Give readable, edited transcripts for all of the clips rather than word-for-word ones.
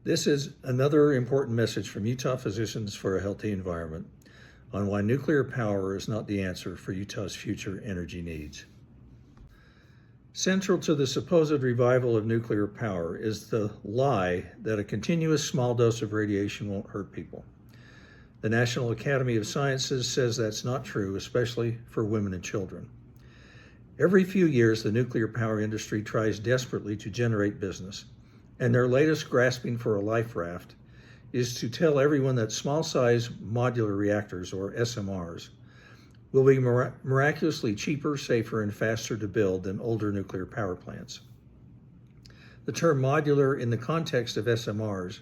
This is another important message from Utah Physicians for a Healthy Environment on why nuclear power is not the answer for Utah's future energy needs. Central to the supposed revival of nuclear power is the lie that a continuous small dose of radiation won't hurt people. The National Academy of Sciences says that's not true, especially for women and children. Every few years, the nuclear power industry tries desperately to generate business, and their latest grasping for a life raft is to tell everyone that small-size modular reactors, or SMRs, will be miraculously cheaper, safer, and faster to build than older nuclear power plants. The term modular in the context of SMRs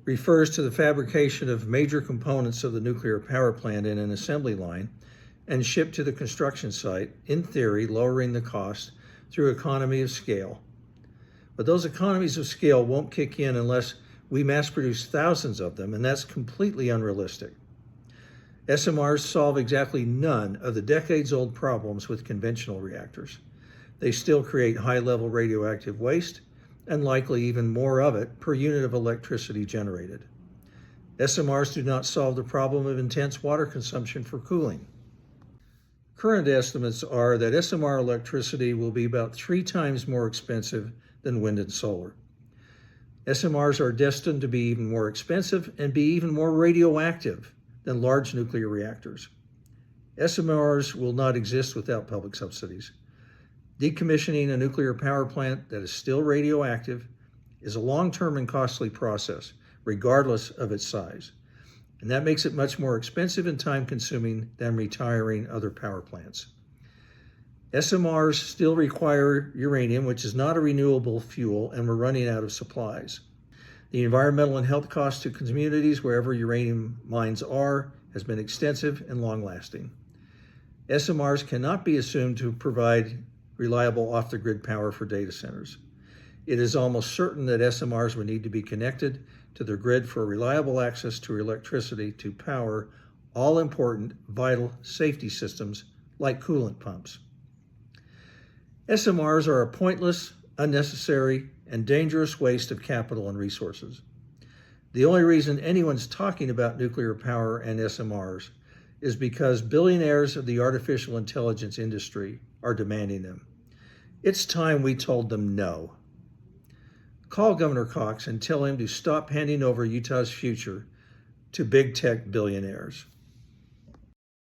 refers to the fabrication of major components of the nuclear power plant in an assembly line and shipped to the construction site, in theory, lowering the cost through economy of scale. But those economies of scale won't kick in unless we mass produce thousands of them, and that's completely unrealistic. SMRs solve exactly none of the decades-old problems with conventional reactors. They still create high-level radioactive waste, and likely even more of it per unit of electricity generated. SMRs do not solve the problem of intense water consumption for cooling. Current estimates are that SMR electricity will be about 3 times more expensive than wind and solar. SMRs are destined to be even more expensive and be even more radioactive than large nuclear reactors. SMRs will not exist without public subsidies. Decommissioning a nuclear power plant that is still radioactive is a long-term and costly process, regardless of its size. And that makes it much more expensive and time-consuming than retiring other power plants. SMRs still require uranium, which is not a renewable fuel, and we're running out of supplies. The environmental and health costs to communities wherever uranium mines are has been extensive and long-lasting. SMRs cannot be assumed to provide reliable off-the-grid power for data centers. It is almost certain that SMRs would need to be connected to the grid for reliable access to electricity to power all important, vital safety systems like coolant pumps. SMRs are a pointless, unnecessary, and dangerous waste of capital and resources. The only reason anyone's talking about nuclear power and SMRs is because billionaires of the artificial intelligence industry are demanding them. It's time we told them no. Call Governor Cox and tell him to stop handing over Utah's future to big tech billionaires.